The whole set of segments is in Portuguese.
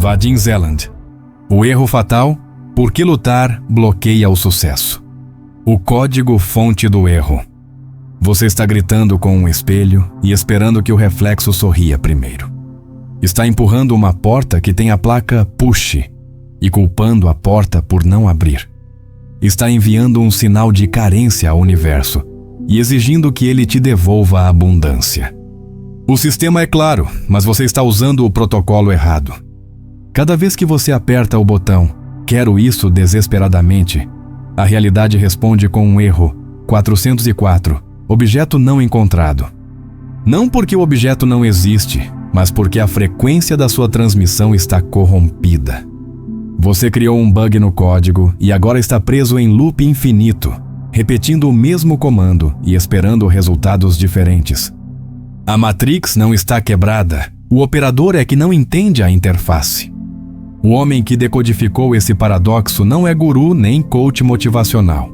Vadim Zeland. O erro fatal, por que lutar bloqueia o sucesso. O código-fonte do erro. Você está gritando com um espelho e esperando que o reflexo sorria primeiro. Está empurrando uma porta que tem a placa push e culpando a porta por não abrir. Está enviando um sinal de carência ao universo e exigindo que ele te devolva a abundância. O sistema é claro, mas você está usando o protocolo errado. Cada vez que você aperta o botão "Quero isso desesperadamente", a realidade responde com um erro 404, objeto não encontrado. Não porque o objeto não existe, mas porque a frequência da sua transmissão está corrompida. Você criou um bug no código e agora está preso em loop infinito, repetindo o mesmo comando e esperando resultados diferentes. A Matrix não está quebrada, o operador é que não entende a interface. O homem que decodificou esse paradoxo não é guru nem coach motivacional.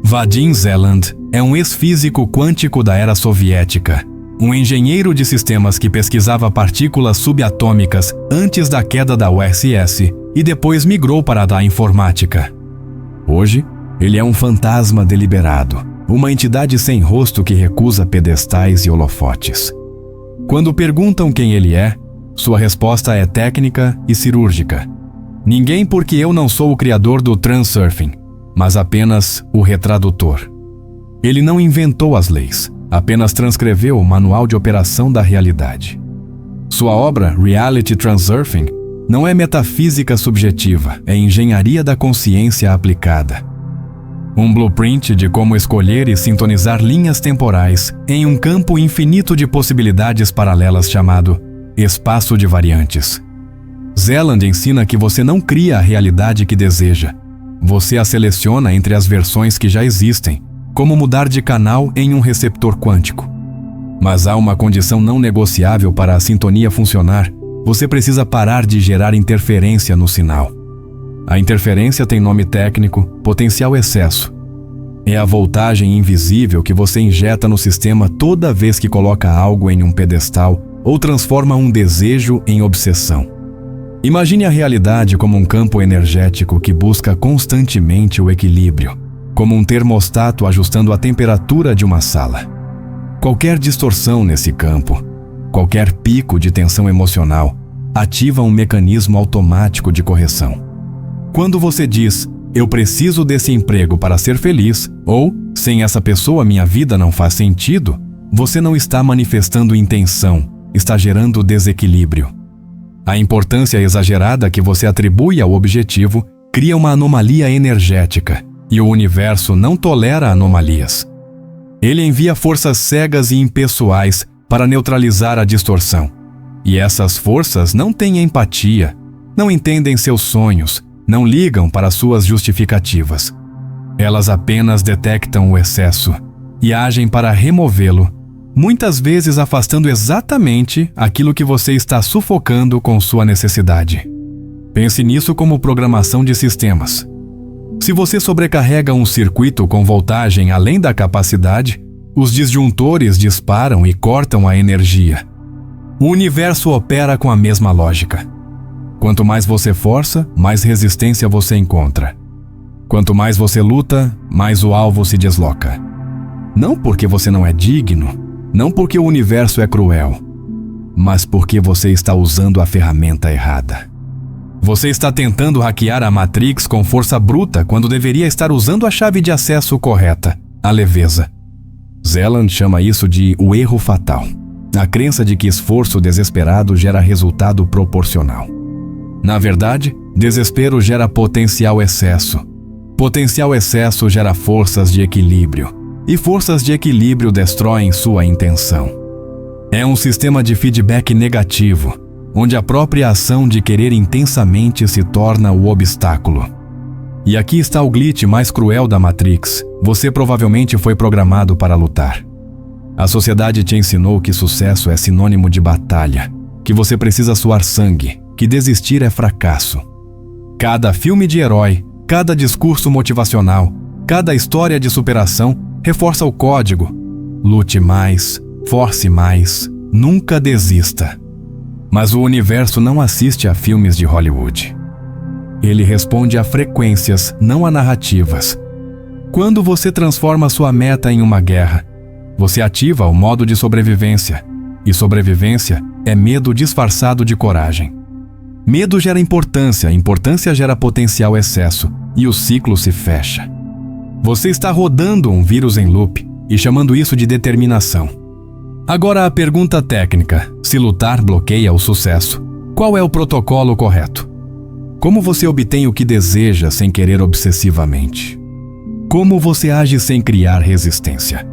Vadim Zeland é um ex-físico quântico da era soviética, um engenheiro de sistemas que pesquisava partículas subatômicas antes da queda da URSS e depois migrou para a da informática. Hoje, ele é um fantasma deliberado, uma entidade sem rosto que recusa pedestais e holofotes. Quando perguntam quem ele é, sua resposta é técnica e cirúrgica. Ninguém, porque eu não sou o criador do transurfing, mas apenas o retradutor. Ele não inventou as leis, apenas transcreveu o manual de operação da realidade. Sua obra, Reality Transurfing, não é metafísica subjetiva, é engenharia da consciência aplicada. Um blueprint de como escolher e sintonizar linhas temporais em um campo infinito de possibilidades paralelas chamado espaço de variantes. Zeland ensina que você não cria a realidade que deseja. Você a seleciona entre as versões que já existem, como mudar de canal em um receptor quântico. Mas há uma condição não negociável para a sintonia funcionar. Você precisa parar de gerar interferência no sinal. A interferência tem nome técnico, potencial excesso. É a voltagem invisível que você injeta no sistema toda vez que coloca algo em um pedestal ou transforma um desejo em obsessão. Imagine a realidade como um campo energético que busca constantemente o equilíbrio, como um termostato ajustando a temperatura de uma sala. Qualquer distorção nesse campo, qualquer pico de tensão emocional, ativa um mecanismo automático de correção. Quando você diz, eu preciso desse emprego para ser feliz, ou, sem essa pessoa minha vida não faz sentido, você não está manifestando intenção, está gerando desequilíbrio. A importância exagerada que você atribui ao objetivo cria uma anomalia energética, e o universo não tolera anomalias. Ele envia forças cegas e impessoais para neutralizar a distorção. E essas forças não têm empatia, não entendem seus sonhos, não ligam para suas justificativas. Elas apenas detectam o excesso e agem para removê-lo, muitas vezes afastando exatamente aquilo que você está sufocando com sua necessidade. Pense nisso como programação de sistemas. Se você sobrecarrega um circuito com voltagem além da capacidade, os disjuntores disparam e cortam a energia. O universo opera com a mesma lógica. Quanto mais você força, mais resistência você encontra. Quanto mais você luta, mais o alvo se desloca. Não porque você não é digno, não porque o universo é cruel, mas porque você está usando a ferramenta errada. Você está tentando hackear a Matrix com força bruta quando deveria estar usando a chave de acesso correta, a leveza. Zeland chama isso de o erro fatal, a crença de que esforço desesperado gera resultado proporcional. Na verdade, desespero gera potencial excesso. Potencial excesso gera forças de equilíbrio, e forças de equilíbrio destroem sua intenção. É um sistema de feedback negativo, onde a própria ação de querer intensamente se torna o obstáculo. E aqui está o glitch mais cruel da Matrix. Você provavelmente foi programado para lutar. A sociedade te ensinou que sucesso é sinônimo de batalha, que você precisa suar sangue, que desistir é fracasso. Cada filme de herói, cada discurso motivacional, cada história de superação reforça o código. Lute mais, force mais, nunca desista. Mas o universo não assiste a filmes de Hollywood. Ele responde a frequências, não a narrativas. Quando você transforma sua meta em uma guerra, você ativa o modo de sobrevivência. E sobrevivência é medo disfarçado de coragem. Medo gera importância, importância gera potencial excesso, e o ciclo se fecha. Você está rodando um vírus em loop e chamando isso de determinação. Agora a pergunta técnica: se lutar bloqueia o sucesso, qual é o protocolo correto? Como você obtém o que deseja sem querer obsessivamente? Como você age sem criar resistência?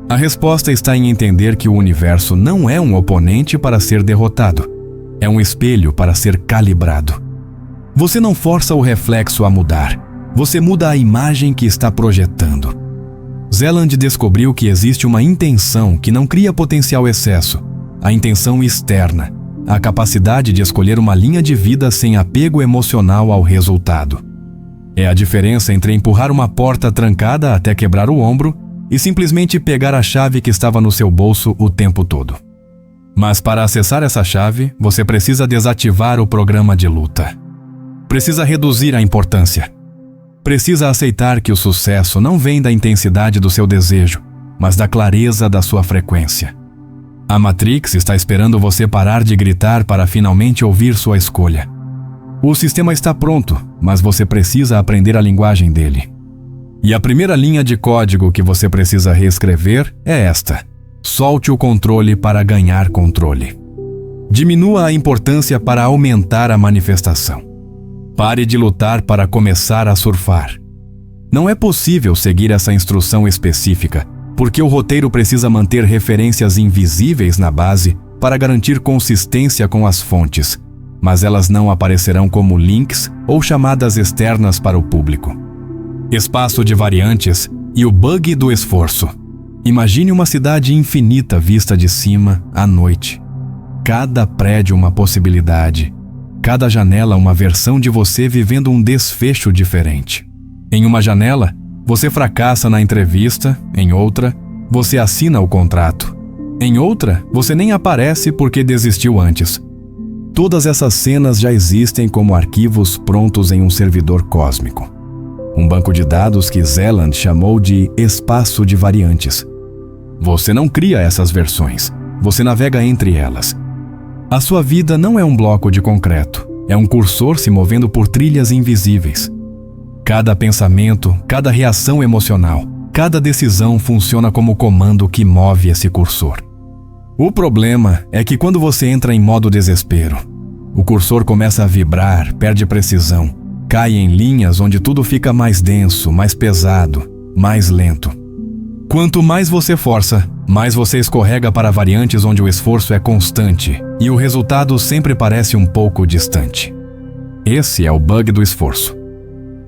A resposta está em entender que o universo não é um oponente para ser derrotado, é um espelho para ser calibrado. Você não força o reflexo a mudar, você muda a imagem que está projetando. Zeland descobriu que existe uma intenção que não cria potencial excesso, a intenção externa, a capacidade de escolher uma linha de vida sem apego emocional ao resultado. É a diferença entre empurrar uma porta trancada até quebrar o ombro e simplesmente pegar a chave que estava no seu bolso o tempo todo. Mas para acessar essa chave, você precisa desativar o programa de luta. Precisa reduzir a importância. Precisa aceitar que o sucesso não vem da intensidade do seu desejo, mas da clareza da sua frequência. A Matrix está esperando você parar de gritar para finalmente ouvir sua escolha. O sistema está pronto, mas você precisa aprender a linguagem dele. E a primeira linha de código que você precisa reescrever é esta: solte o controle para ganhar controle. Diminua a importância para aumentar a manifestação. Pare de lutar para começar a surfar. Não é possível seguir essa instrução específica, porque o roteiro precisa manter referências invisíveis na base para garantir consistência com as fontes, mas elas não aparecerão como links ou chamadas externas para o público. Espaço de variantes e o bug do esforço. Imagine uma cidade infinita vista de cima à noite. Cada prédio uma possibilidade. Cada janela uma versão de você vivendo um desfecho diferente. Em uma janela, você fracassa na entrevista, em outra, você assina o contrato. Em outra, você nem aparece porque desistiu antes. Todas essas cenas já existem como arquivos prontos em um servidor cósmico. Um banco de dados que Zeland chamou de espaço de variantes. Você não cria essas versões, você navega entre elas. A sua vida não é um bloco de concreto, é um cursor se movendo por trilhas invisíveis. Cada pensamento, cada reação emocional, cada decisão funciona como comando que move esse cursor. O problema é que quando você entra em modo desespero, o cursor começa a vibrar, perde precisão, cai em linhas onde tudo fica mais denso, mais pesado, mais lento. Quanto mais você força, mais você escorrega para variantes onde o esforço é constante e o resultado sempre parece um pouco distante. Esse é o bug do esforço.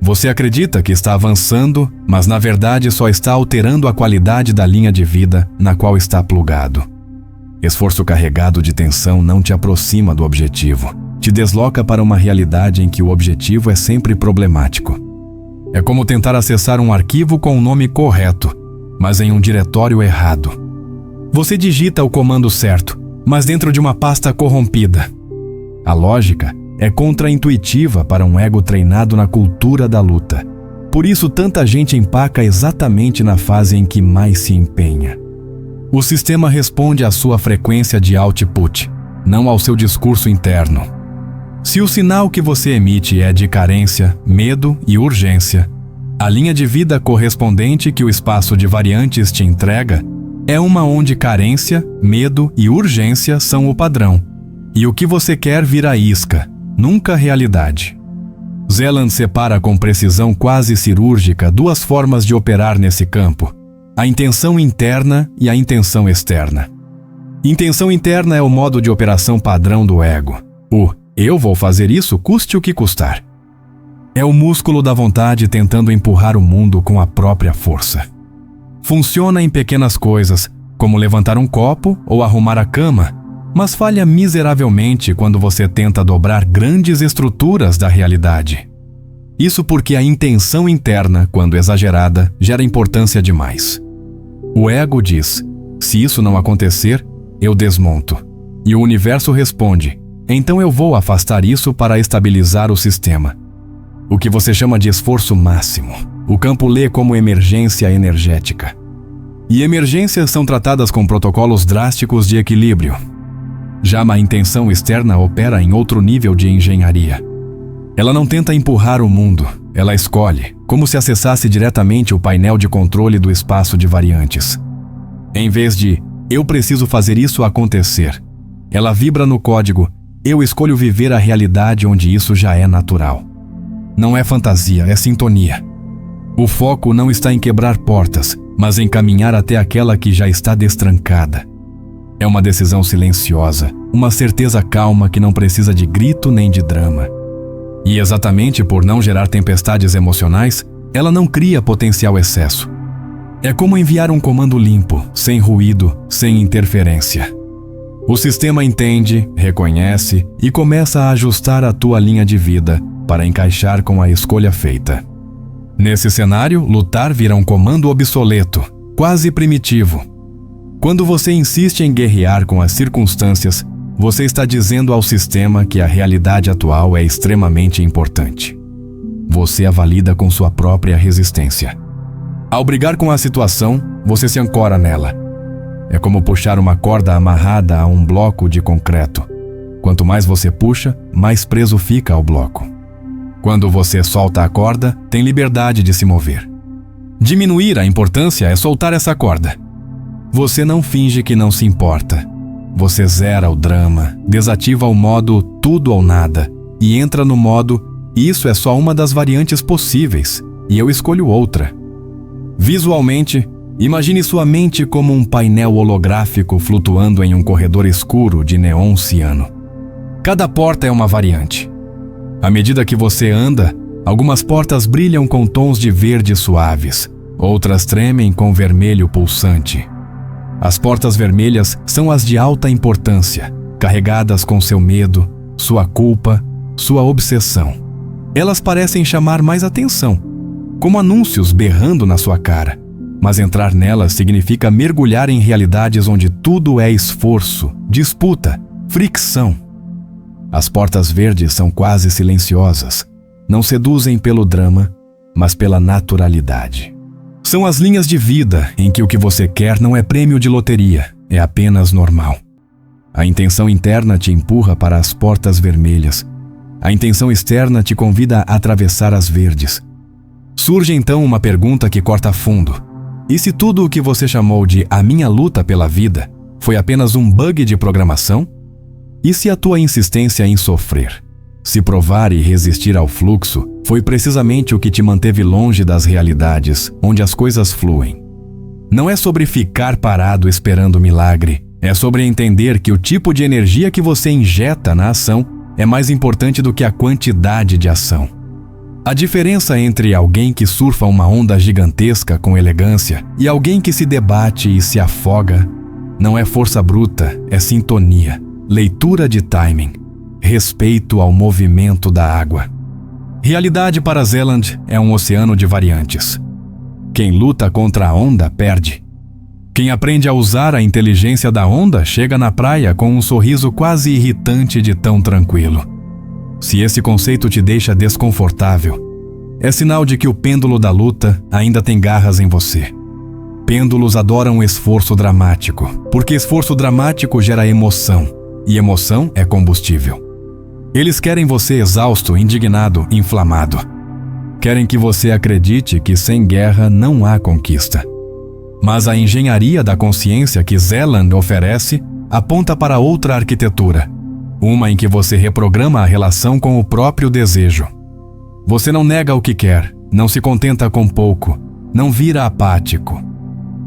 Você acredita que está avançando, mas na verdade só está alterando a qualidade da linha de vida na qual está plugado. Esforço carregado de tensão não te aproxima do objetivo, te desloca para uma realidade em que o objetivo é sempre problemático. É como tentar acessar um arquivo com o nome correto, mas em um diretório errado. Você digita o comando certo, mas dentro de uma pasta corrompida. A lógica é contraintuitiva para um ego treinado na cultura da luta. Por isso tanta gente empaca exatamente na fase em que mais se empenha. O sistema responde à sua frequência de output, não ao seu discurso interno. Se o sinal que você emite é de carência, medo e urgência, a linha de vida correspondente que o espaço de variantes te entrega é uma onde carência, medo e urgência são o padrão, e o que você quer vira isca, nunca realidade. Zeland separa com precisão quase cirúrgica duas formas de operar nesse campo: a intenção interna e a intenção externa. Intenção interna é o modo de operação padrão do ego. O "eu vou fazer isso custe o que custar". É o músculo da vontade tentando empurrar o mundo com a própria força. Funciona em pequenas coisas, como levantar um copo ou arrumar a cama, mas falha miseravelmente quando você tenta dobrar grandes estruturas da realidade. Isso porque a intenção interna, quando exagerada, gera importância demais. O ego diz: se isso não acontecer, eu desmonto. E o universo responde: Então eu vou afastar isso para estabilizar o sistema. O que você chama de esforço máximo, o campo lê como emergência energética. E emergências são tratadas com protocolos drásticos de equilíbrio. Já a intenção externa opera em outro nível de engenharia. Ela não tenta empurrar o mundo, ela escolhe, como se acessasse diretamente o painel de controle do espaço de variantes. Em vez de "eu preciso fazer isso acontecer", ela vibra no código "eu escolho viver a realidade onde isso já é natural". Não é fantasia, é sintonia. O foco não está em quebrar portas, mas em caminhar até aquela que já está destrancada. É uma decisão silenciosa, uma certeza calma que não precisa de grito nem de drama. E exatamente por não gerar tempestades emocionais, ela não cria potencial excesso. É como enviar um comando limpo, sem ruído, sem interferência. O sistema entende, reconhece e começa a ajustar a tua linha de vida para encaixar com a escolha feita. Nesse cenário, lutar vira um comando obsoleto, quase primitivo. Quando você insiste em guerrear com as circunstâncias, você está dizendo ao sistema que a realidade atual é extremamente importante. Você a valida com sua própria resistência. Ao brigar com a situação, você se ancora nela. É como puxar uma corda amarrada a um bloco de concreto. Quanto mais você puxa, mais preso fica ao bloco. Quando você solta a corda, tem liberdade de se mover. Diminuir a importância é soltar essa corda. Você não finge que não se importa. Você zera o drama, desativa o modo tudo ou nada e entra no modo isso é só uma das variantes possíveis e eu escolho outra. Visualmente, imagine sua mente como um painel holográfico flutuando em um corredor escuro de neon ciano. Cada porta é uma variante. À medida que você anda, algumas portas brilham com tons de verde suaves, outras tremem com vermelho pulsante. As portas vermelhas são as de alta importância, carregadas com seu medo, sua culpa, sua obsessão. Elas parecem chamar mais atenção, como anúncios berrando na sua cara. Mas entrar nelas significa mergulhar em realidades onde tudo é esforço, disputa, fricção. As portas verdes são quase silenciosas, não seduzem pelo drama, mas pela naturalidade. São as linhas de vida em que o que você quer não é prêmio de loteria, é apenas normal. A intenção interna te empurra para as portas vermelhas. A intenção externa te convida a atravessar as verdes. Surge então uma pergunta que corta fundo. E se tudo o que você chamou de "a minha luta pela vida" foi apenas um bug de programação? E se a tua insistência em sofrer, se provar e resistir ao fluxo, foi precisamente o que te manteve longe das realidades onde as coisas fluem? Não é sobre ficar parado esperando milagre, é sobre entender que o tipo de energia que você injeta na ação é mais importante do que a quantidade de ação. A diferença entre alguém que surfa uma onda gigantesca com elegância e alguém que se debate e se afoga não é força bruta, é sintonia, leitura de timing, respeito ao movimento da água. Realidade para Zeland é um oceano de variantes. Quem luta contra a onda perde. Quem aprende a usar a inteligência da onda chega na praia com um sorriso quase irritante de tão tranquilo. Se esse conceito te deixa desconfortável, é sinal de que o pêndulo da luta ainda tem garras em você. Pêndulos adoram esforço dramático, porque esforço dramático gera emoção, e emoção é combustível. Eles querem você exausto, indignado, inflamado. Querem que você acredite que sem guerra não há conquista. Mas a engenharia da consciência que Zeland oferece aponta para outra arquitetura, uma em que você reprograma a relação com o próprio desejo. Você não nega o que quer, não se contenta com pouco, não vira apático.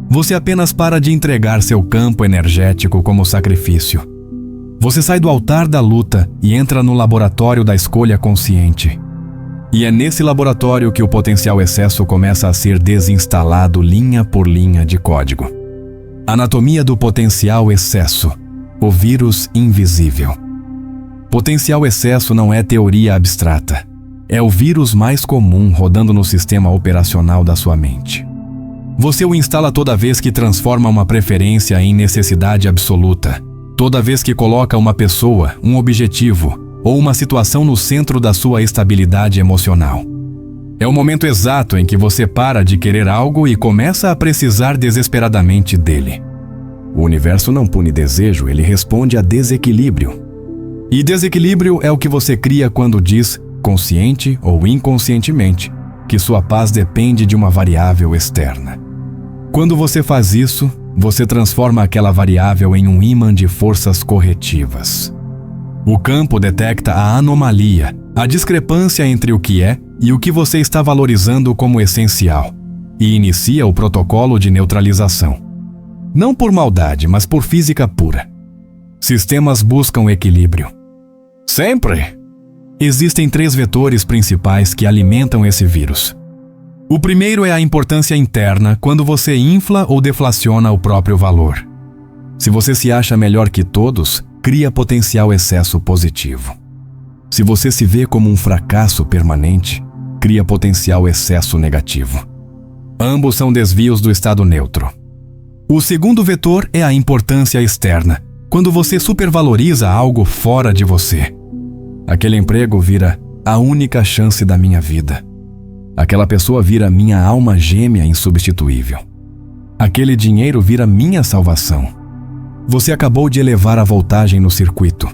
Você apenas para de entregar seu campo energético como sacrifício. Você sai do altar da luta e entra no laboratório da escolha consciente. E é nesse laboratório que o potencial excesso começa a ser desinstalado linha por linha de código. Anatomia do potencial excesso, o vírus invisível. Potencial excesso não é teoria abstrata. É o vírus mais comum rodando no sistema operacional da sua mente. Você o instala toda vez que transforma uma preferência em necessidade absoluta, Toda vez que coloca uma pessoa, um objetivo ou uma situação no centro da sua estabilidade emocional. É o momento exato em que você para de querer algo e começa a precisar desesperadamente dele. O universo não pune desejo, ele responde a desequilíbrio. E desequilíbrio é o que você cria quando diz, consciente ou inconscientemente, que sua paz depende de uma variável externa. Quando você faz isso, você transforma aquela variável em um ímã de forças corretivas. O campo detecta a anomalia, a discrepância entre o que é e o que você está valorizando como essencial, e inicia o protocolo de neutralização. Não por maldade, mas por física pura. Sistemas buscam equilíbrio. Sempre! Existem 3 vetores principais que alimentam esse vírus. O primeiro é a importância interna, quando você infla ou deflaciona o próprio valor. Se você se acha melhor que todos, cria potencial excesso positivo. Se você se vê como um fracasso permanente, cria potencial excesso negativo. Ambos são desvios do estado neutro. O segundo vetor é a importância externa, quando você supervaloriza algo fora de você. Aquele emprego vira a única chance da minha vida. Aquela pessoa vira minha alma gêmea insubstituível. Aquele dinheiro vira minha salvação. Você acabou de elevar a voltagem no circuito.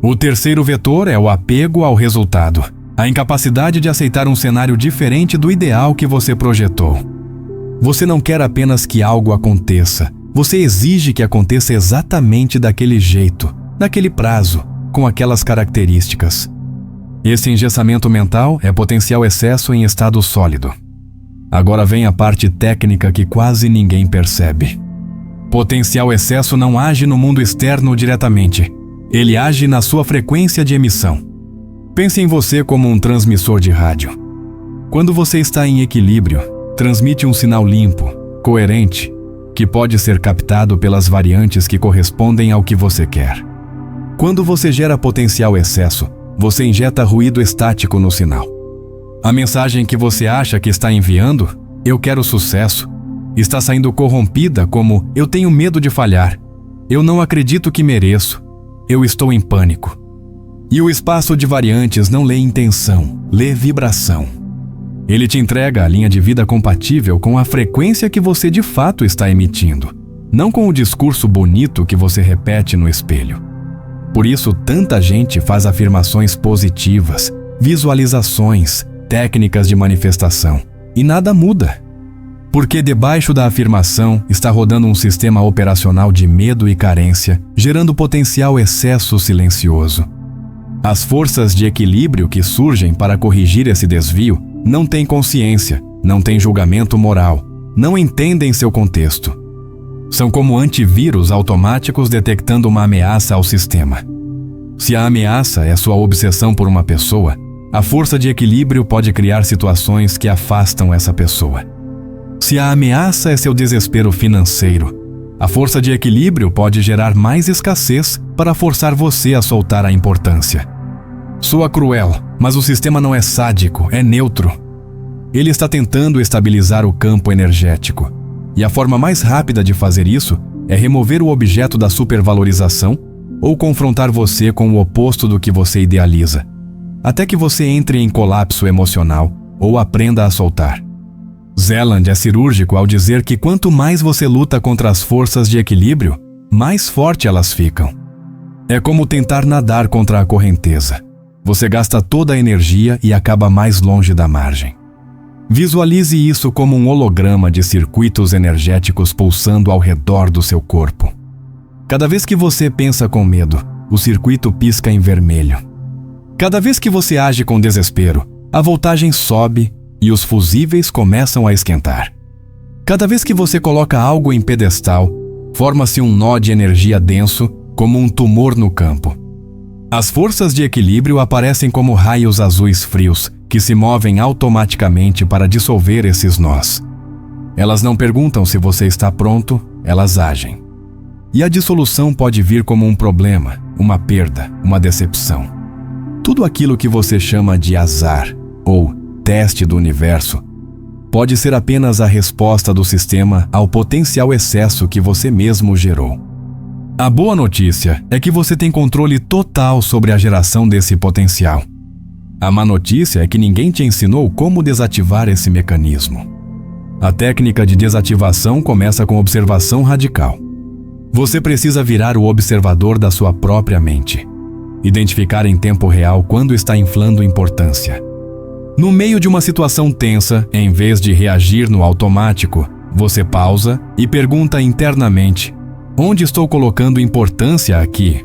O terceiro vetor é o apego ao resultado, a incapacidade de aceitar um cenário diferente do ideal que você projetou. Você não quer apenas que algo aconteça, você exige que aconteça exatamente daquele jeito, naquele prazo, com aquelas características. Esse engessamento mental é potencial excesso em estado sólido. Agora vem a parte técnica que quase ninguém percebe. Potencial excesso não age no mundo externo diretamente. Ele age na sua frequência de emissão. Pense em você como um transmissor de rádio. Quando você está em equilíbrio, transmite um sinal limpo, coerente, que pode ser captado pelas variantes que correspondem ao que você quer. Quando você gera potencial excesso, você injeta ruído estático no sinal. A mensagem que você acha que está enviando, eu quero sucesso, está saindo corrompida como eu tenho medo de falhar, eu não acredito que mereço, eu estou em pânico. E o espaço de variantes não lê intenção, lê vibração. Ele te entrega a linha de vida compatível com a frequência que você de fato está emitindo, não com o discurso bonito que você repete no espelho. Por isso, tanta gente faz afirmações positivas, visualizações, técnicas de manifestação, e nada muda. Porque debaixo da afirmação está rodando um sistema operacional de medo e carência, gerando potencial excesso silencioso. As forças de equilíbrio que surgem para corrigir esse desvio não têm consciência, não têm julgamento moral, não entendem seu contexto. São como antivírus automáticos detectando uma ameaça ao sistema. Se a ameaça é sua obsessão por uma pessoa, a força de equilíbrio pode criar situações que afastam essa pessoa. Se a ameaça é seu desespero financeiro, a força de equilíbrio pode gerar mais escassez para forçar você a soltar a importância. Soa cruel, mas o sistema não é sádico, é neutro. Ele está tentando estabilizar o campo energético. E a forma mais rápida de fazer isso é remover o objeto da supervalorização ou confrontar você com o oposto do que você idealiza, até que você entre em colapso emocional ou aprenda a soltar. Zeland é cirúrgico ao dizer que quanto mais você luta contra as forças de equilíbrio, mais forte elas ficam. É como tentar nadar contra a correnteza. Você gasta toda a energia e acaba mais longe da margem. Visualize isso como um holograma de circuitos energéticos pulsando ao redor do seu corpo. Cada vez que você pensa com medo, o circuito pisca em vermelho. Cada vez que você age com desespero, a voltagem sobe e os fusíveis começam a esquentar. Cada vez que você coloca algo em pedestal, forma-se um nó de energia denso, como um tumor no campo. As forças de equilíbrio aparecem como raios azuis frios, que se movem automaticamente para dissolver esses nós. Elas não perguntam se você está pronto, elas agem. E a dissolução pode vir como um problema, uma perda, uma decepção. Tudo aquilo que você chama de azar ou teste do universo pode ser apenas a resposta do sistema ao potencial excesso que você mesmo gerou. A boa notícia é que você tem controle total sobre a geração desse potencial. A má notícia é que ninguém te ensinou como desativar esse mecanismo. A técnica de desativação começa com observação radical. Você precisa virar o observador da sua própria mente. Identificar em tempo real quando está inflando importância. No meio de uma situação tensa, em vez de reagir no automático, você pausa e pergunta internamente: onde estou colocando importância aqui?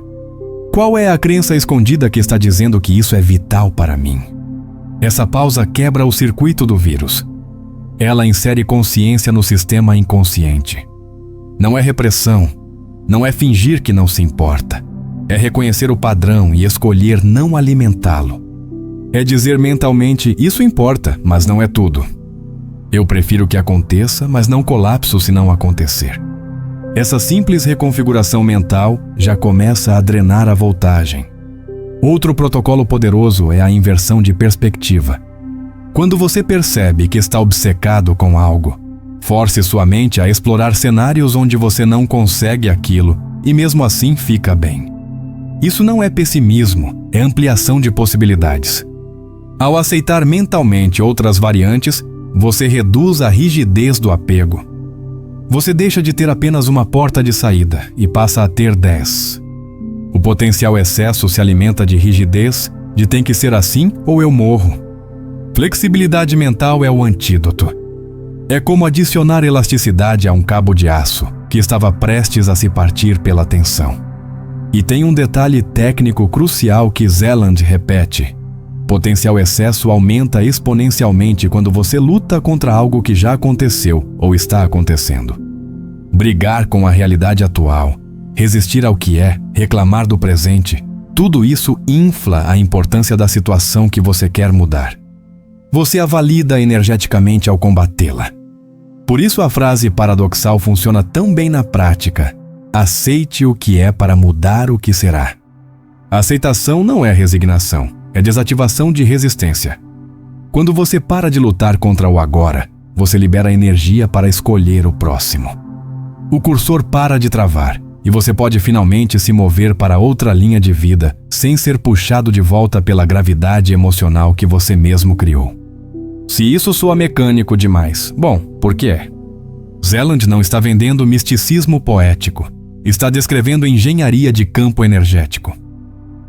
Qual é a crença escondida que está dizendo que isso é vital para mim? Essa pausa quebra o circuito do vírus. Ela insere consciência no sistema inconsciente. Não é repressão, não é fingir que não se importa. É reconhecer o padrão e escolher não alimentá-lo. É dizer mentalmente: isso importa, mas não é tudo. Eu prefiro que aconteça, mas não colapso se não acontecer. Essa simples reconfiguração mental já começa a drenar a voltagem. Outro protocolo poderoso é a inversão de perspectiva. Quando você percebe que está obcecado com algo, force sua mente a explorar cenários onde você não consegue aquilo e mesmo assim fica bem. Isso não é pessimismo, é ampliação de possibilidades. Ao aceitar mentalmente outras variantes, você reduz a rigidez do apego. Você deixa de ter apenas uma porta de saída e passa a ter 10. O potencial excesso se alimenta de rigidez, de tem que ser assim ou eu morro. Flexibilidade mental é o antídoto. É como adicionar elasticidade a um cabo de aço que estava prestes a se partir pela tensão. E tem um detalhe técnico crucial que Zeland repete: potencial excesso aumenta exponencialmente quando você luta contra algo que já aconteceu ou está acontecendo. Brigar com a realidade atual, resistir ao que é, reclamar do presente, tudo isso infla a importância da situação que você quer mudar. Você a valida energeticamente ao combatê-la. Por isso a frase paradoxal funciona tão bem na prática: aceite o que é para mudar o que será. A aceitação não é resignação, é desativação de resistência. Quando você para de lutar contra o agora, você libera energia para escolher o próximo. O cursor para de travar e você pode finalmente se mover para outra linha de vida sem ser puxado de volta pela gravidade emocional que você mesmo criou. Se isso soa mecânico demais, bom, por que é? Zeland não está vendendo misticismo poético, está descrevendo engenharia de campo energético.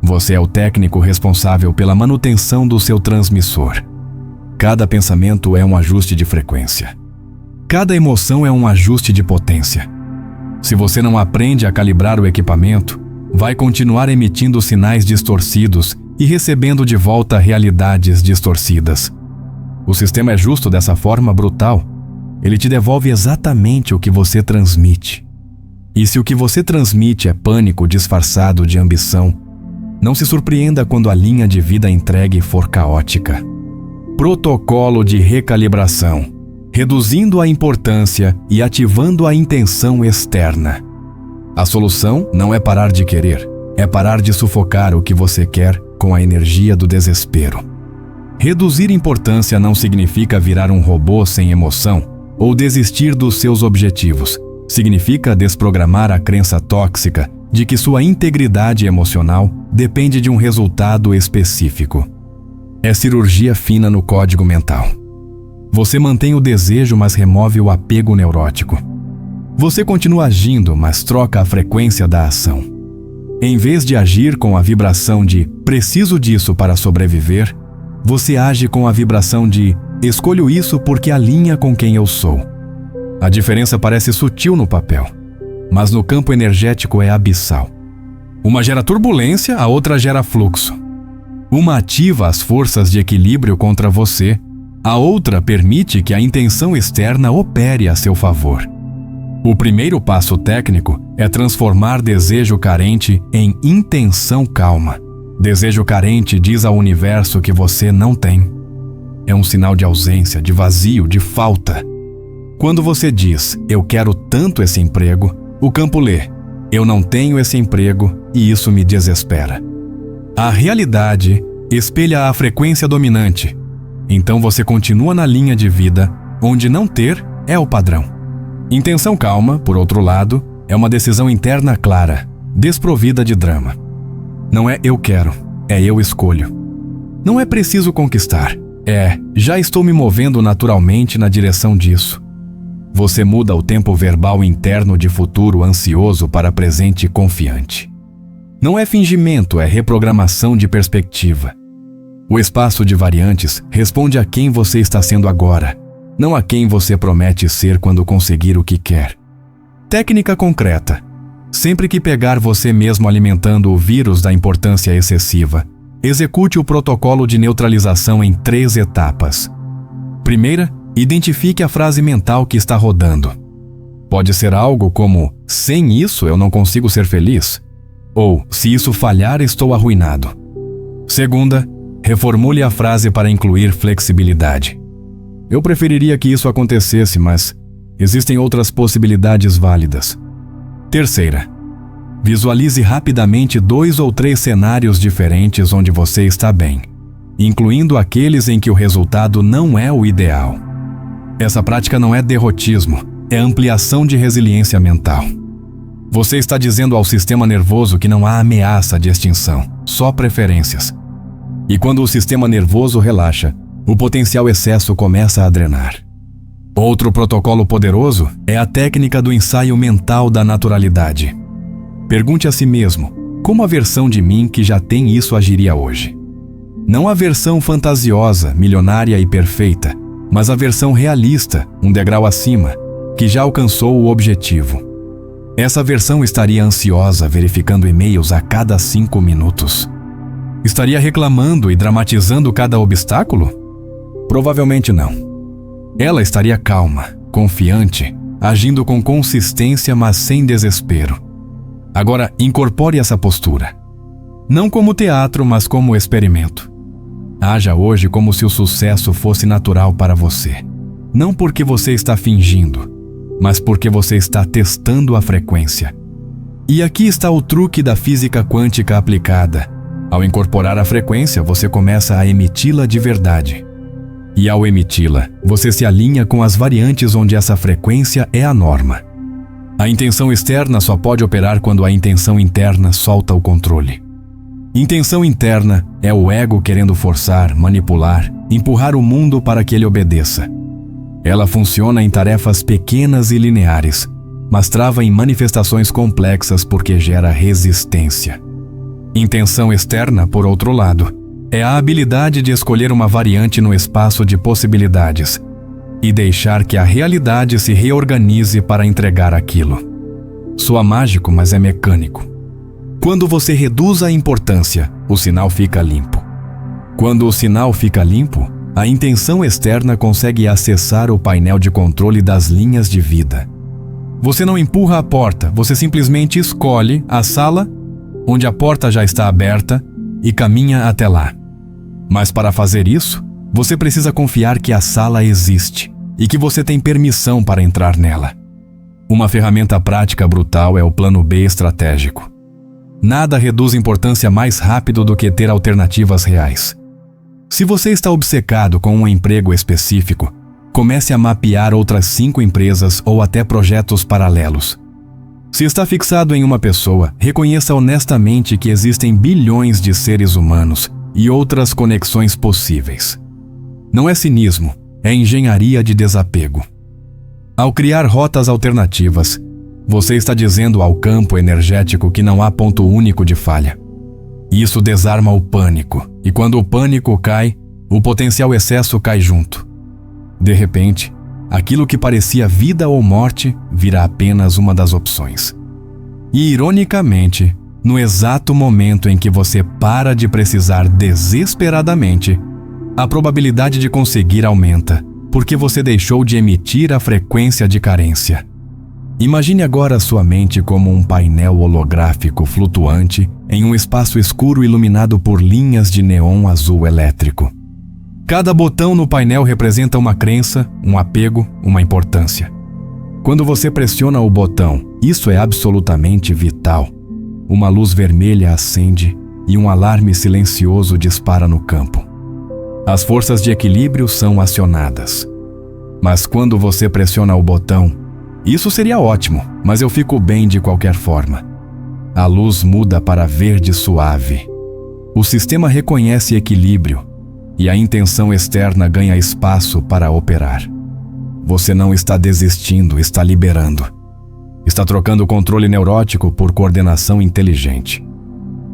Você é o técnico responsável pela manutenção do seu transmissor. Cada pensamento é um ajuste de frequência. Cada emoção é um ajuste de potência. Se você não aprende a calibrar o equipamento, vai continuar emitindo sinais distorcidos e recebendo de volta realidades distorcidas. O sistema é justo dessa forma brutal. Ele te devolve exatamente o que você transmite. E se o que você transmite é pânico disfarçado de ambição, não se surpreenda quando a linha de vida entregue for caótica. Protocolo de recalibração, reduzindo a importância e ativando a intenção externa. A solução não é parar de querer, é parar de sufocar o que você quer com a energia do desespero. Reduzir importância não significa virar um robô sem emoção ou desistir dos seus objetivos. Significa desprogramar a crença tóxica de que sua integridade emocional depende de um resultado específico. É cirurgia fina no código mental. Você mantém o desejo, mas remove o apego neurótico. Você continua agindo, mas troca a frequência da ação. Em vez de agir com a vibração de preciso disso para sobreviver, você age com a vibração de escolho isso porque alinha com quem eu sou. A diferença parece sutil no papel, mas no campo energético é abissal. Uma gera turbulência, a outra gera fluxo. Uma ativa as forças de equilíbrio contra você, a outra permite que a intenção externa opere a seu favor. O primeiro passo técnico é transformar desejo carente em intenção calma. Desejo carente diz ao universo que você não tem. É um sinal de ausência, de vazio, de falta. Quando você diz, eu quero tanto esse emprego, o campo lê, eu não tenho esse emprego e isso me desespera. A realidade espelha a frequência dominante. Então você continua na linha de vida, onde não ter é o padrão. Intenção calma, por outro lado, é uma decisão interna clara. desprovida de drama. Não é eu quero, é eu escolho. Não é preciso conquistar, já estou me movendo naturalmente na direção disso. Você muda o tempo verbal interno de futuro ansioso para presente confiante. Não é fingimento, é reprogramação de perspectiva. O espaço de variantes responde a quem você está sendo agora, não a quem você promete ser quando conseguir o que quer. Técnica concreta. Sempre que pegar você mesmo alimentando o vírus da importância excessiva, execute o protocolo de neutralização em 3 etapas. Primeira, identifique a frase mental que está rodando. Pode ser algo como: sem isso eu não consigo ser feliz. Ou, se isso falhar, estou arruinado. Segunda, reformule a frase para incluir flexibilidade. Eu preferiria que isso acontecesse, mas existem outras possibilidades válidas. Terceira, visualize rapidamente 2 ou 3 cenários diferentes onde você está bem, incluindo aqueles em que o resultado não é o ideal. Essa prática não é derrotismo, é ampliação de resiliência mental. Você está dizendo ao sistema nervoso que não há ameaça de extinção, só preferências. E quando o sistema nervoso relaxa, o potencial excesso começa a drenar. Outro protocolo poderoso é a técnica do ensaio mental da naturalidade. Pergunte a si mesmo, como a versão de mim que já tem isso agiria hoje? Não a versão fantasiosa, milionária e perfeita, mas a versão realista, um degrau acima, que já alcançou o objetivo. Essa versão estaria ansiosa verificando e-mails a cada 5 minutos. Estaria reclamando e dramatizando cada obstáculo? Provavelmente não. Ela estaria calma, confiante, agindo com consistência, mas sem desespero. Agora, incorpore essa postura. Não como teatro, mas como experimento. Haja hoje como se o sucesso fosse natural para você. Não porque você está fingindo, mas porque você está testando a frequência. E aqui está o truque da física quântica aplicada. Ao incorporar a frequência, você começa a emiti-la de verdade. E ao emiti-la, você se alinha com as variantes onde essa frequência é a norma. A intenção externa só pode operar quando a intenção interna solta o controle. Intenção interna é o ego querendo forçar, manipular, empurrar o mundo para que ele obedeça. Ela funciona em tarefas pequenas e lineares, mas trava em manifestações complexas porque gera resistência. Intenção externa, por outro lado, é a habilidade de escolher uma variante no espaço de possibilidades e deixar que a realidade se reorganize para entregar aquilo. Soa mágico, mas é mecânico. Quando você reduz a importância, o sinal fica limpo. Quando o sinal fica limpo, a intenção externa consegue acessar o painel de controle das linhas de vida. Você não empurra a porta, você simplesmente escolhe a sala onde a porta já está aberta e caminha até lá. Mas para fazer isso, você precisa confiar que a sala existe e que você tem permissão para entrar nela. Uma ferramenta prática brutal é o plano B estratégico. Nada reduz importância mais rápido do que ter alternativas reais. Se você está obcecado com um emprego específico, comece a mapear outras 5 empresas ou até projetos paralelos. Se está fixado em uma pessoa, reconheça honestamente que existem bilhões de seres humanos e outras conexões possíveis. Não é cinismo, é engenharia de desapego. Ao criar rotas alternativas, você está dizendo ao campo energético que não há ponto único de falha. Isso desarma o pânico, e quando o pânico cai, o potencial excesso cai junto. De repente, aquilo que parecia vida ou morte vira apenas uma das opções. E, ironicamente, no exato momento em que você para de precisar desesperadamente, a probabilidade de conseguir aumenta, porque você deixou de emitir a frequência de carência. Imagine agora sua mente como um painel holográfico flutuante em um espaço escuro iluminado por linhas de neon azul elétrico. Cada botão no painel representa uma crença, um apego, uma importância. Quando você pressiona o botão, isso é absolutamente vital. Uma luz vermelha acende e um alarme silencioso dispara no campo. As forças de equilíbrio são acionadas. Mas quando você pressiona o botão, isso seria ótimo, mas eu fico bem de qualquer forma. a luz muda para verde suave. O sistema reconhece equilíbrio e a intenção externa ganha espaço para operar. Você não está desistindo, está liberando. Está trocando o controle neurótico por coordenação inteligente.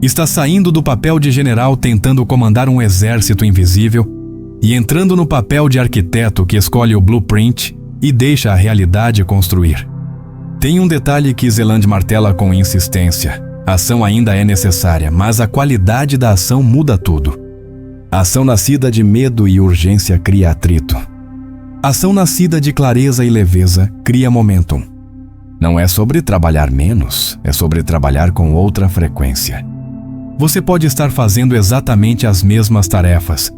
Está saindo do papel de general tentando comandar um exército invisível e entrando no papel de arquiteto que escolhe o blueprint e deixa a realidade construir. Tem um detalhe que Zeland martela com insistência. A ação ainda é necessária, mas a qualidade da ação muda tudo. A ação nascida de medo e urgência cria atrito. A ação nascida de clareza e leveza cria momentum. Não é sobre trabalhar menos, é sobre trabalhar com outra frequência. Você pode estar fazendo exatamente as mesmas tarefas,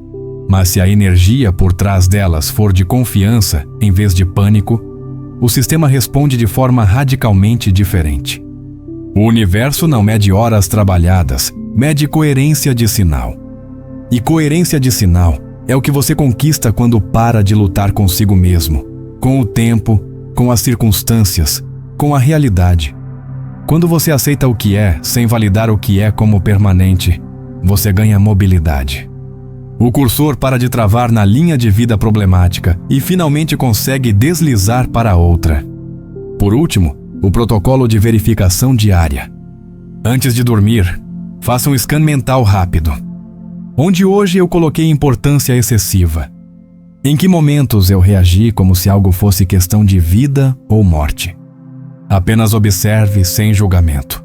mas se a energia por trás delas for de confiança em vez de pânico, o sistema responde de forma radicalmente diferente. O universo não mede horas trabalhadas, mede coerência de sinal. E coerência de sinal é o que você conquista quando para de lutar consigo mesmo, com o tempo, com as circunstâncias, com a realidade. Quando você aceita o que é, sem validar o que é como permanente, você ganha mobilidade. O cursor para de travar na linha de vida problemática e finalmente consegue deslizar para outra. Por último, o protocolo de verificação diária. Antes de dormir, faça um scan mental rápido. Onde hoje eu coloquei importância excessiva? Em que momentos eu reagi como se algo fosse questão de vida ou morte? Apenas observe sem julgamento.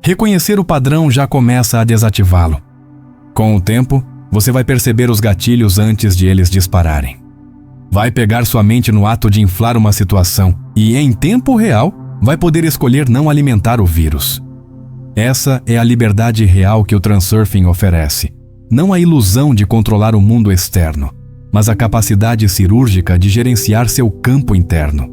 Reconhecer o padrão já começa a desativá-lo. Com o tempo, você vai perceber os gatilhos antes de eles dispararem. Vai pegar sua mente no ato de inflar uma situação e, em tempo real, vai poder escolher não alimentar o vírus. Essa é a liberdade real que o Transurfing oferece. Não a ilusão de controlar o mundo externo, mas a capacidade cirúrgica de gerenciar seu campo interno.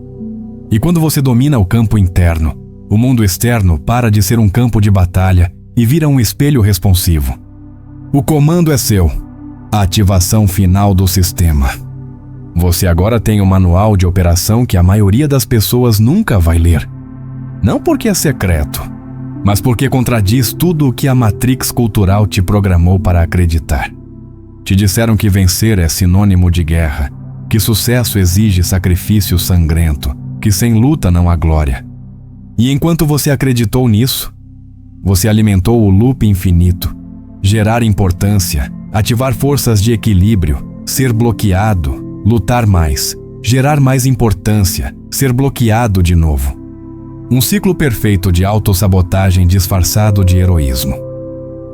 E quando você domina o campo interno, o mundo externo para de ser um campo de batalha e vira um espelho responsivo. O comando é seu. A ativação final do sistema. Você agora tem um manual de operação que a maioria das pessoas nunca vai ler. Não porque é secreto, mas porque contradiz tudo o que a matrix cultural te programou para acreditar. Te disseram que vencer é sinônimo de guerra, que sucesso exige sacrifício sangrento, que sem luta não há glória. E enquanto você acreditou nisso, você alimentou o loop infinito, gerar importância, ativar forças de equilíbrio, ser bloqueado, lutar mais, gerar mais importância, ser bloqueado de novo. Um ciclo perfeito de autossabotagem disfarçado de heroísmo.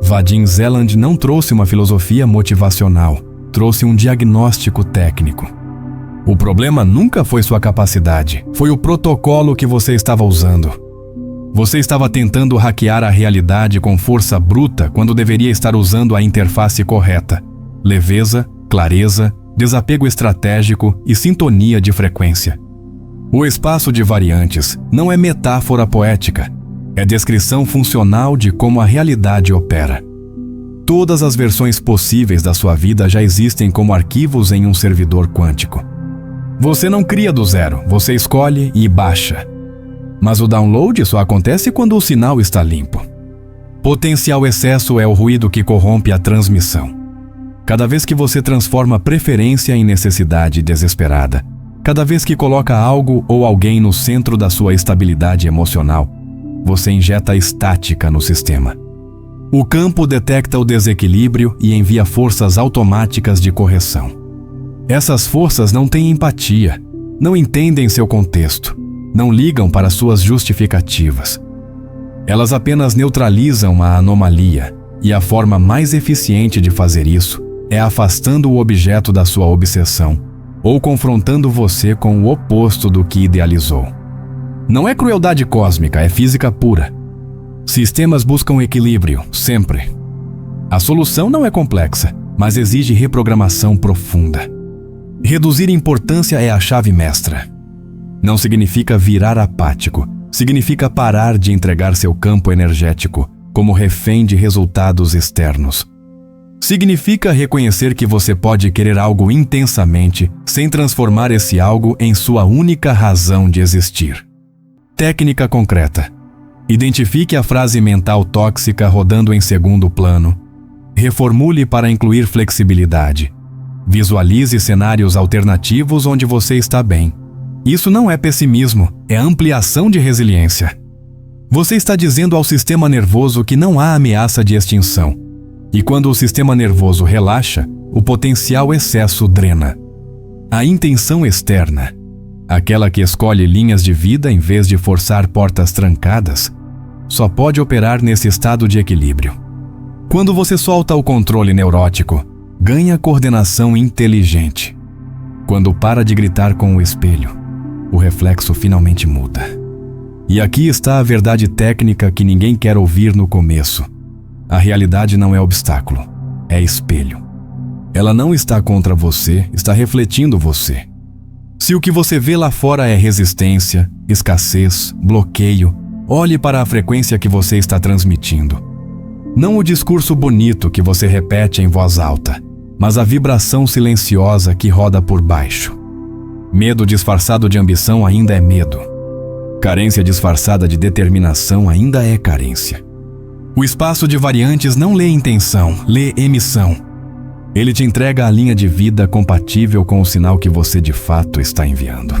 Vadim Zeland não trouxe uma filosofia motivacional, trouxe um diagnóstico técnico. O problema nunca foi sua capacidade, foi o protocolo que você estava usando. Você estava tentando hackear a realidade com força bruta quando deveria estar usando a interface correta: leveza, clareza, desapego estratégico e sintonia de frequência. O espaço de variantes não é metáfora poética, é descrição funcional de como a realidade opera. Todas as versões possíveis da sua vida já existem como arquivos em um servidor quântico. Você não cria do zero, você escolhe e baixa. Mas o download só acontece quando o sinal está limpo. Potencial excesso é o ruído que corrompe a transmissão. Cada vez que você transforma preferência em necessidade desesperada, cada vez que coloca algo ou alguém no centro da sua estabilidade emocional, você injeta estática no sistema. O campo detecta o desequilíbrio e envia forças automáticas de correção. Essas forças não têm empatia, não entendem seu contexto, não ligam para suas justificativas. Elas apenas neutralizam a anomalia, e a forma mais eficiente de fazer isso é afastando o objeto da sua obsessão ou confrontando você com o oposto do que idealizou. Não é crueldade cósmica, é física pura. Sistemas buscam equilíbrio, sempre. A solução não é complexa, mas exige reprogramação profunda. Reduzir importância é a chave mestra. Não significa virar apático, significa parar de entregar seu campo energético como refém de resultados externos. Significa reconhecer que você pode querer algo intensamente sem transformar esse algo em sua única razão de existir. Técnica concreta. Identifique a frase mental tóxica rodando em segundo plano. Reformule para incluir flexibilidade. Visualize cenários alternativos onde você está bem. Isso não é pessimismo, é ampliação de resiliência. Você está dizendo ao sistema nervoso que não há ameaça de extinção. E quando o sistema nervoso relaxa, o potencial excesso drena. A intenção externa, aquela que escolhe linhas de vida em vez de forçar portas trancadas, só pode operar nesse estado de equilíbrio. Quando você solta o controle neurótico, ganha coordenação inteligente. Quando para de gritar com o espelho, o reflexo finalmente muda. E aqui está a verdade técnica que ninguém quer ouvir no começo. A realidade não é obstáculo, é espelho. Ela não está contra você, está refletindo você. Se o que você vê lá fora é resistência, escassez, bloqueio, olhe para a frequência que você está transmitindo. Não o discurso bonito que você repete em voz alta, mas a vibração silenciosa que roda por baixo. Medo disfarçado de ambição ainda é medo. Carência disfarçada de determinação ainda é carência. O espaço de variantes não lê intenção, lê emissão. Ele te entrega a linha de vida compatível com o sinal que você de fato está enviando.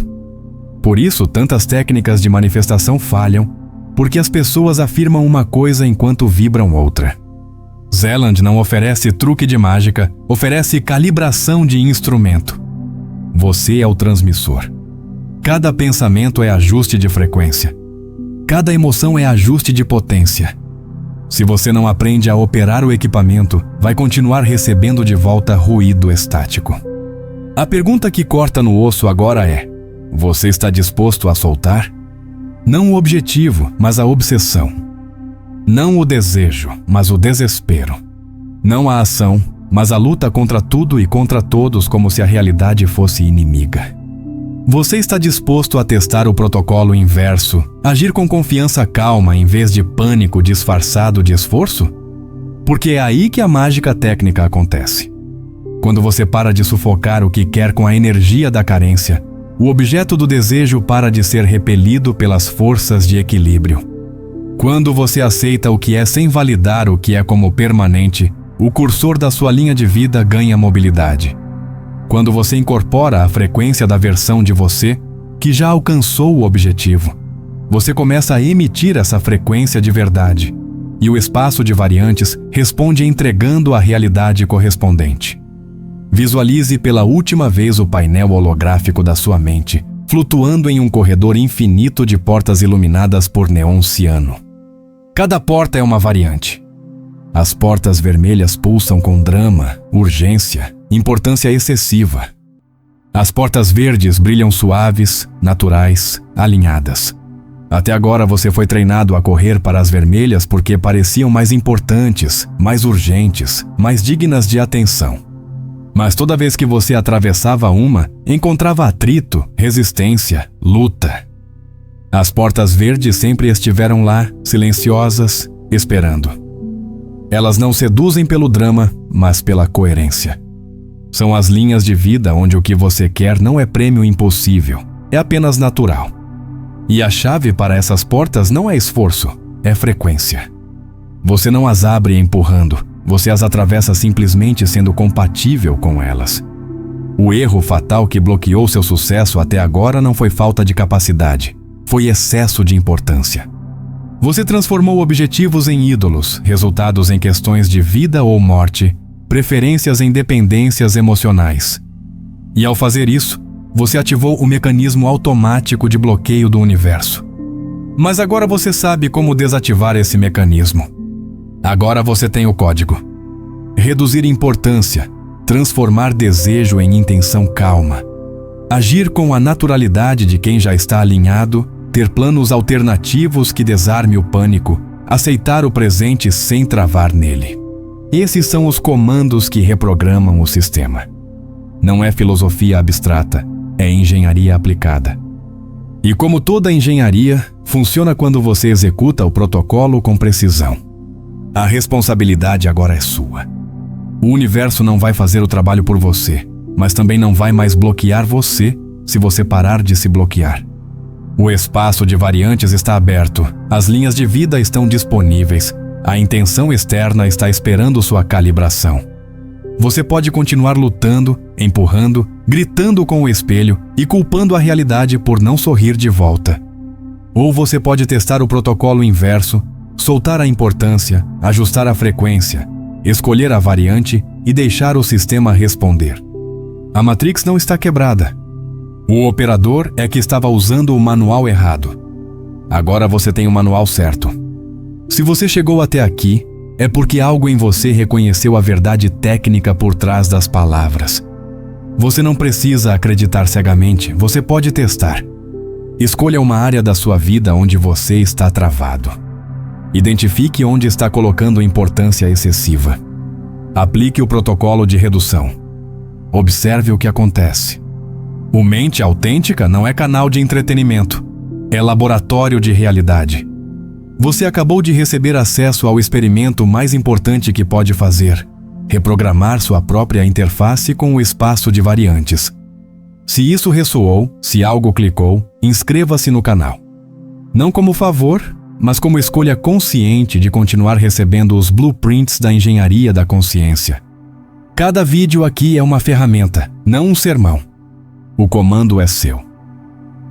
Por isso, tantas técnicas de manifestação falham, porque as pessoas afirmam uma coisa enquanto vibram outra. Zeland não oferece truque de mágica, oferece calibração de instrumento. Você é o transmissor. Cada pensamento é ajuste de frequência. Cada emoção é ajuste de potência. Se você não aprende a operar o equipamento, vai continuar recebendo de volta ruído estático. A pergunta que corta no osso agora é: você está disposto a soltar? Não o objetivo, mas a obsessão. Não o desejo, mas o desespero. Não a ação, mas a luta contra tudo e contra todos como se a realidade fosse inimiga. Você está disposto a testar o protocolo inverso, agir com confiança calma em vez de pânico disfarçado de esforço? Porque é aí que a mágica técnica acontece. Quando você para de sufocar o que quer com a energia da carência, o objeto do desejo para de ser repelido pelas forças de equilíbrio. Quando você aceita o que é sem validar o que é como permanente, o cursor da sua linha de vida ganha mobilidade. Quando você incorpora a frequência da versão de você que já alcançou o objetivo, você começa a emitir essa frequência de verdade, e o espaço de variantes responde entregando a realidade correspondente. Visualize pela última vez o painel holográfico da sua mente, flutuando em um corredor infinito de portas iluminadas por neon ciano. Cada porta é uma variante. As portas vermelhas pulsam com drama, urgência, importância excessiva. As portas verdes brilham suaves, naturais, alinhadas. Até agora você foi treinado a correr para as vermelhas porque pareciam mais importantes, mais urgentes, mais dignas de atenção. Mas toda vez que você atravessava uma, encontrava atrito, resistência, luta. As portas verdes sempre estiveram lá, silenciosas, esperando. Elas não seduzem pelo drama, mas pela coerência. São as linhas de vida onde o que você quer não é prêmio impossível, é apenas natural. E a chave para essas portas não é esforço, é frequência. Você não as abre empurrando, você as atravessa simplesmente sendo compatível com elas. O erro fatal que bloqueou seu sucesso até agora não foi falta de capacidade, foi excesso de importância. Você transformou objetivos em ídolos, resultados em questões de vida ou morte, preferências em dependências emocionais. E ao fazer isso, você ativou o mecanismo automático de bloqueio do universo. Mas agora você sabe como desativar esse mecanismo. Agora você tem o código. Reduzir importância, transformar desejo em intenção calma. Agir com a naturalidade de quem já está alinhado, ter planos alternativos que desarme o pânico, aceitar o presente sem travar nele. Esses são os comandos que reprogramam o sistema. Não é filosofia abstrata, é engenharia aplicada. E como toda engenharia, funciona quando você executa o protocolo com precisão. A responsabilidade agora é sua. O universo não vai fazer o trabalho por você, mas também não vai mais bloquear você se você parar de se bloquear. O espaço de variantes está aberto, as linhas de vida estão disponíveis, a intenção externa está esperando sua calibração. Você pode continuar lutando, empurrando, gritando com o espelho e culpando a realidade por não sorrir de volta. Ou você pode testar o protocolo inverso, soltar a importância, ajustar a frequência, escolher a variante e deixar o sistema responder. A Matrix não está quebrada. O operador é que estava usando o manual errado. Agora você tem o manual certo. Se você chegou até aqui, é porque algo em você reconheceu a verdade técnica por trás das palavras. Você não precisa acreditar cegamente, você pode testar. Escolha uma área da sua vida onde você está travado. Identifique onde está colocando importância excessiva. Aplique o protocolo de redução. Observe o que acontece. O Mente Autêntica não é canal de entretenimento, é laboratório de realidade. Você acabou de receber acesso ao experimento mais importante que pode fazer: reprogramar sua própria interface com o espaço de variantes. Se isso ressoou, se algo clicou, inscreva-se no canal. Não como favor, mas como escolha consciente de continuar recebendo os blueprints da engenharia da consciência. Cada vídeo aqui é uma ferramenta, não um sermão. O comando é seu.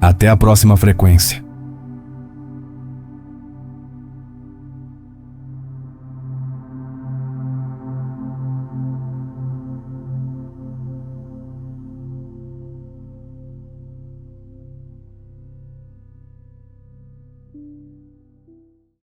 Até a próxima frequência.